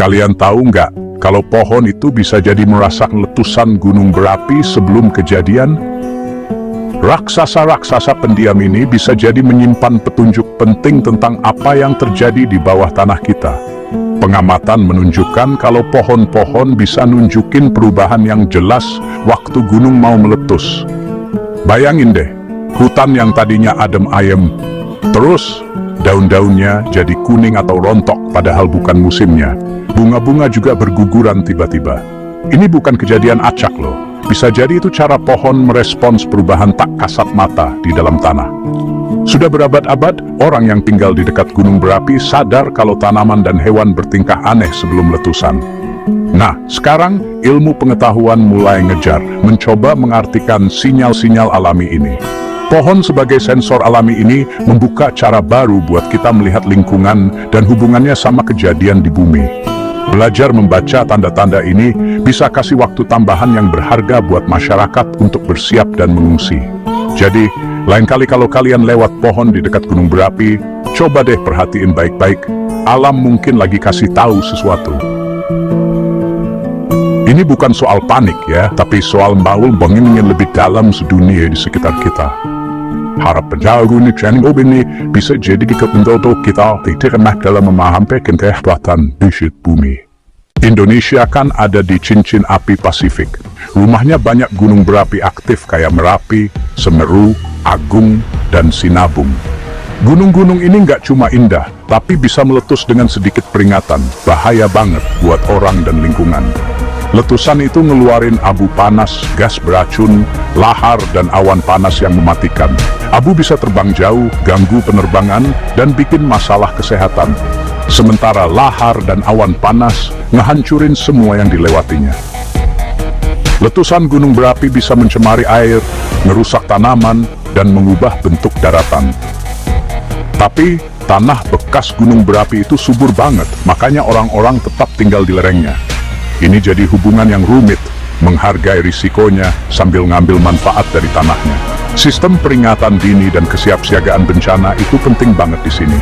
Kalian tahu nggak, kalau pohon itu bisa jadi merasakan letusan gunung berapi sebelum kejadian? Raksasa-raksasa pendiam ini bisa jadi menyimpan petunjuk penting tentang apa yang terjadi di bawah tanah kita. Pengamatan menunjukkan kalau pohon-pohon bisa nunjukin perubahan yang jelas waktu gunung mau meletus. Bayangin deh, hutan yang tadinya adem ayem, terus daun-daunnya jadi kuning atau rontok padahal bukan musimnya. Bunga-bunga juga berguguran tiba-tiba. Ini bukan kejadian acak loh. Bisa jadi itu cara pohon merespons perubahan tak kasat mata di dalam tanah. Sudah berabad-abad, orang yang tinggal di dekat gunung berapi sadar kalau tanaman dan hewan bertingkah aneh sebelum letusan. Nah, sekarang ilmu pengetahuan mulai ngejar, mencoba mengartikan sinyal-sinyal alami ini. Pohon sebagai sensor alami ini membuka cara baru buat kita melihat lingkungan dan hubungannya sama kejadian di bumi. Belajar membaca tanda-tanda ini bisa kasih waktu tambahan yang berharga buat masyarakat untuk bersiap dan mengungsi. Jadi, lain kali kalau kalian lewat pohon di dekat gunung berapi, coba deh perhatiin baik-baik. Alam mungkin lagi kasih tahu sesuatu. Ini bukan soal panik ya, tapi soal mau ingin lebih dalam sedunia di sekitar kita. Harap penjago ini training ini bisa jadi kepentoto kita tidak dalam memahami kehebatan di bumi. Indonesia kan ada di cincin api Pasifik. Rumahnya banyak gunung berapi aktif kayak Merapi, Semeru, Agung, dan Sinabung. Gunung-gunung ini nggak cuma indah, tapi bisa meletus dengan sedikit peringatan. Bahaya banget buat orang dan lingkungan. Letusan itu ngeluarin abu panas, gas beracun, lahar, dan awan panas yang mematikan. Abu bisa terbang jauh, ganggu penerbangan, dan bikin masalah kesehatan. Sementara lahar dan awan panas ngehancurin semua yang dilewatinya. Letusan gunung berapi bisa mencemari air, ngerusak tanaman, dan mengubah bentuk daratan. Tapi, tanah bekas gunung berapi itu subur banget, makanya orang-orang tetap tinggal di lerengnya. Ini jadi hubungan yang rumit, menghargai risikonya sambil ngambil manfaat dari tanahnya. Sistem peringatan dini dan kesiapsiagaan bencana itu penting banget di sini.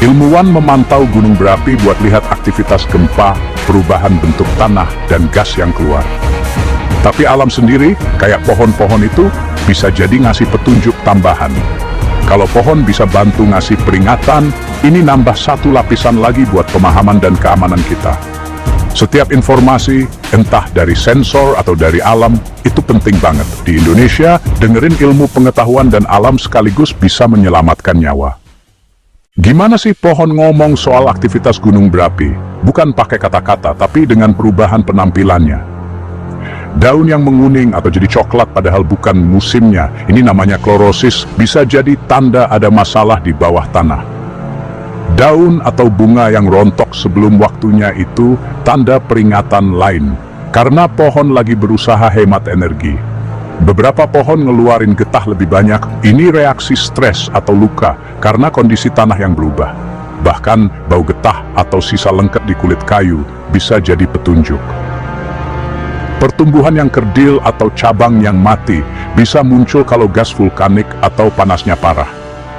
Ilmuwan memantau gunung berapi buat lihat aktivitas gempa, perubahan bentuk tanah, dan gas yang keluar. Tapi alam sendiri, kayak pohon-pohon itu, bisa jadi ngasih petunjuk tambahan. Kalau pohon bisa bantu ngasih peringatan, ini nambah satu lapisan lagi buat pemahaman dan keamanan kita. Setiap informasi, entah dari sensor atau dari alam, itu penting banget. Di Indonesia, dengerin ilmu pengetahuan dan alam sekaligus bisa menyelamatkan nyawa. Gimana sih pohon ngomong soal aktivitas gunung berapi? Bukan pakai kata-kata, tapi dengan perubahan penampilannya. Daun yang menguning atau jadi coklat padahal bukan musimnya, ini namanya klorosis, bisa jadi tanda ada masalah di bawah tanah. Daun atau bunga yang rontok sebelum waktunya itu tanda peringatan lain, karena pohon lagi berusaha hemat energi. Beberapa pohon ngeluarin getah lebih banyak, ini reaksi stres atau luka karena kondisi tanah yang berubah. Bahkan bau getah atau sisa lengket di kulit kayu bisa jadi petunjuk. Pertumbuhan yang kerdil atau cabang yang mati bisa muncul kalau gas vulkanik atau panasnya parah.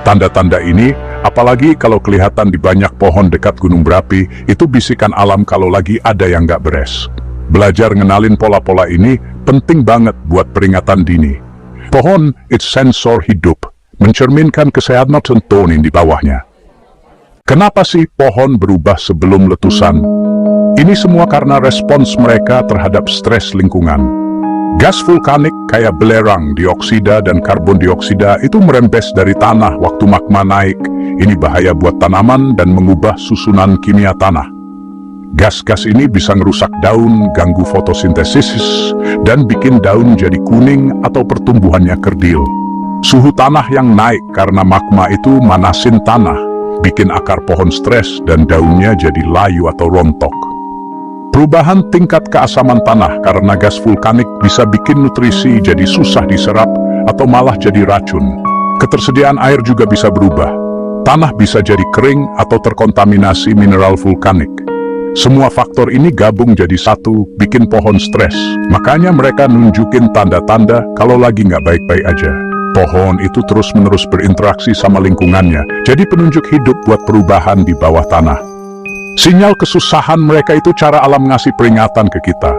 Tanda-tanda ini, apalagi kalau kelihatan di banyak pohon dekat gunung berapi, itu bisikan alam kalau lagi ada yang nggak beres. Belajar ngenalin pola-pola ini penting banget buat peringatan dini. Pohon, it's sensor hidup, mencerminkan kesehatan tontonin di bawahnya. Kenapa sih pohon berubah sebelum letusan? Ini semua karena respons mereka terhadap stres lingkungan. Gas vulkanik kayak belerang, dioksida, dan karbon dioksida itu merembes dari tanah waktu magma naik. Ini bahaya buat tanaman dan mengubah susunan kimia tanah. Gas-gas ini bisa ngerusak daun, ganggu fotosintesis, dan bikin daun jadi kuning atau pertumbuhannya kerdil. Suhu tanah yang naik karena magma itu manasin tanah, bikin akar pohon stres dan daunnya jadi layu atau rontok. Perubahan tingkat keasaman tanah karena gas vulkanik bisa bikin nutrisi jadi susah diserap atau malah jadi racun. Ketersediaan air juga bisa berubah. Tanah bisa jadi kering atau terkontaminasi mineral vulkanik. Semua faktor ini gabung jadi satu, bikin pohon stres. Makanya mereka nunjukin tanda-tanda kalau lagi nggak baik-baik aja. Pohon itu terus-menerus berinteraksi sama lingkungannya, jadi penunjuk hidup buat perubahan di bawah tanah. Sinyal kesusahan mereka itu cara alam ngasih peringatan ke kita.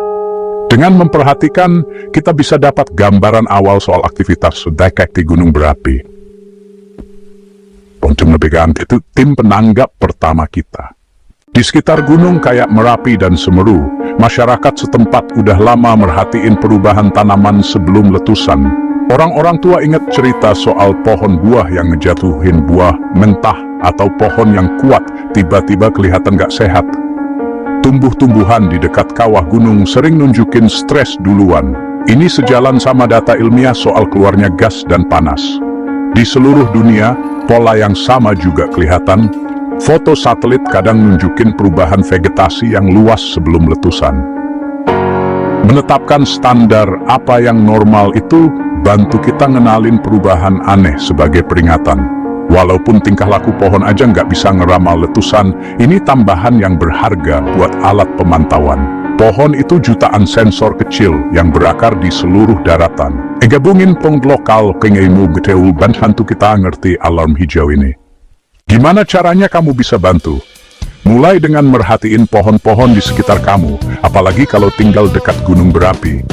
Dengan memperhatikan, kita bisa dapat gambaran awal soal aktivitas sedekat di gunung berapi. Untuk lebih ganti itu tim penanggap pertama kita. Di sekitar gunung kayak Merapi dan Semeru, masyarakat setempat udah lama merhatiin perubahan tanaman sebelum letusan. Orang-orang tua ingat cerita soal pohon buah yang ngejatuhin buah mentah atau pohon yang kuat tiba-tiba kelihatan gak sehat. Tumbuh-tumbuhan di dekat kawah gunung sering nunjukin stres duluan. Ini sejalan sama data ilmiah soal keluarnya gas dan panas. Di seluruh dunia, pola yang sama juga kelihatan. Foto satelit kadang nunjukin perubahan vegetasi yang luas sebelum letusan. Menetapkan standar apa yang normal itu bantu kita ngenalin perubahan aneh sebagai peringatan. Walaupun tingkah laku pohon aja nggak bisa ngeramal letusan, ini tambahan yang berharga buat alat pemantauan. Pohon itu jutaan sensor kecil yang berakar di seluruh daratan. Gabungin pong lokal kengemu geteul bantu kita ngerti alarm hijau ini. Gimana caranya kamu bisa bantu? Mulai dengan merhatiin pohon-pohon di sekitar kamu, apalagi kalau tinggal dekat gunung berapi.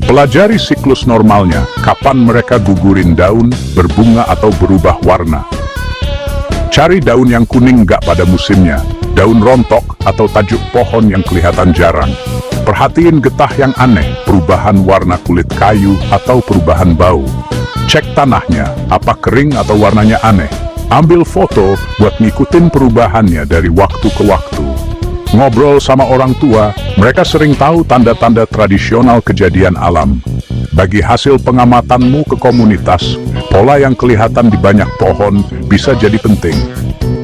Pelajari siklus normalnya, kapan mereka gugurin daun, berbunga atau berubah warna. Cari daun yang kuning gak pada musimnya, daun rontok atau tajuk pohon yang kelihatan jarang. Perhatiin getah yang aneh, perubahan warna kulit kayu atau perubahan bau. Cek tanahnya, apa kering atau warnanya aneh. Ambil foto buat ngikutin perubahannya dari waktu ke waktu. Ngobrol sama orang tua, mereka sering tahu tanda-tanda tradisional kejadian alam. Bagi hasil pengamatanmu ke komunitas, pola yang kelihatan di banyak pohon bisa jadi penting.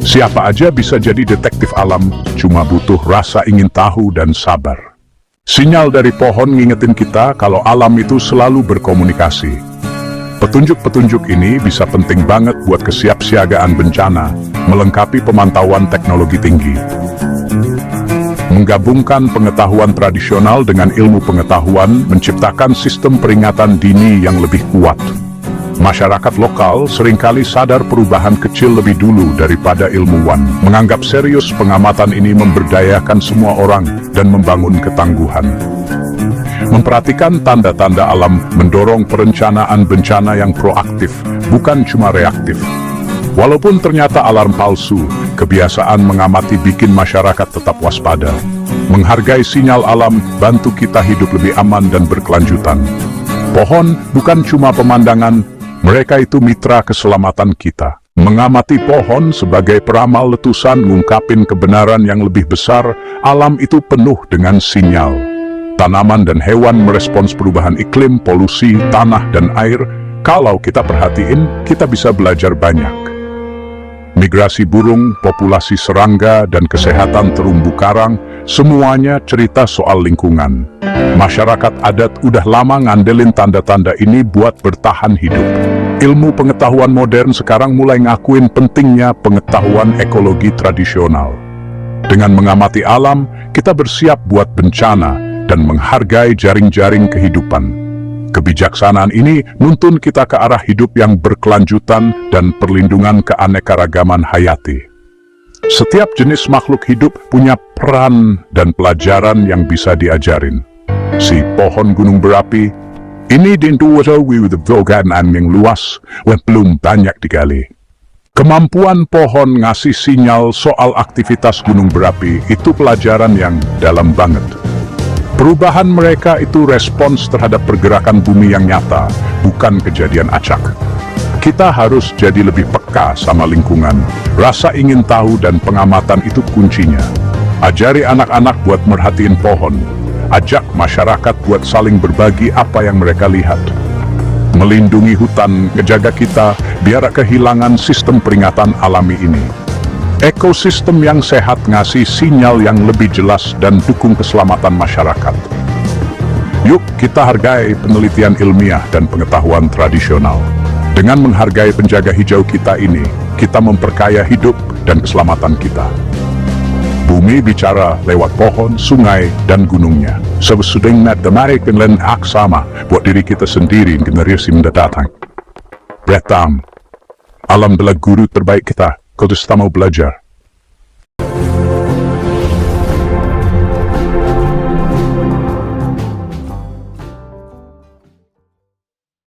Siapa aja bisa jadi detektif alam, cuma butuh rasa ingin tahu dan sabar. Sinyal dari pohon ngingetin kita kalau alam itu selalu berkomunikasi. Petunjuk-petunjuk ini bisa penting banget buat kesiapsiagaan bencana, melengkapi pemantauan teknologi tinggi. Menggabungkan pengetahuan tradisional dengan ilmu pengetahuan menciptakan sistem peringatan dini yang lebih kuat. Masyarakat lokal seringkali sadar perubahan kecil lebih dulu daripada ilmuwan. Menganggap serius pengamatan ini memberdayakan semua orang dan membangun ketangguhan. Memperhatikan tanda-tanda alam mendorong perencanaan bencana yang proaktif, bukan cuma reaktif. Walaupun ternyata alarm palsu, kebiasaan mengamati bikin masyarakat tetap waspada. Menghargai sinyal alam bantu kita hidup lebih aman dan berkelanjutan. Pohon bukan cuma pemandangan, mereka itu mitra keselamatan kita. Mengamati pohon sebagai peramal letusan ngungkapin kebenaran yang lebih besar, alam itu penuh dengan sinyal. Tanaman dan hewan merespons perubahan iklim, polusi, tanah, dan air. Kalau kita perhatiin, kita bisa belajar banyak. Migrasi burung, populasi serangga, dan kesehatan terumbu karang, semuanya cerita soal lingkungan. Masyarakat adat udah lama ngandelin tanda-tanda ini buat bertahan hidup. Ilmu pengetahuan modern sekarang mulai ngakuin pentingnya pengetahuan ekologi tradisional. Dengan mengamati alam, kita bersiap buat bencana dan menghargai jaring-jaring kehidupan. Kebijaksanaan ini nuntun kita ke arah hidup yang berkelanjutan dan perlindungan keanekaragaman hayati. Setiap jenis makhluk hidup punya peran dan pelajaran yang bisa diajarin. Si pohon gunung berapi, ini dinduwawi with vogaan yang luas, yang belum banyak digali. Kemampuan pohon ngasih sinyal soal aktivitas gunung berapi itu pelajaran yang dalam banget. Perubahan mereka itu respons terhadap pergerakan bumi yang nyata, bukan kejadian acak. Kita harus jadi lebih peka sama lingkungan. Rasa ingin tahu dan pengamatan itu kuncinya. Ajari anak-anak buat merhatiin pohon. Ajak masyarakat buat saling berbagi apa yang mereka lihat. Melindungi hutan, kejaga kita, biar kehilangan sistem peringatan alami ini. Ekosistem yang sehat ngasih sinyal yang lebih jelas dan dukung keselamatan masyarakat. Yuk kita hargai penelitian ilmiah dan pengetahuan tradisional. Dengan menghargai penjaga hijau kita ini, kita memperkaya hidup dan keselamatan kita. Bumi bicara lewat pohon, sungai, dan gunungnya. Sebesudeng net demarik dan aksama buat diri kita sendiri generasi mendatang. Betam, alam adalah guru terbaik kita. Kau mau belajar.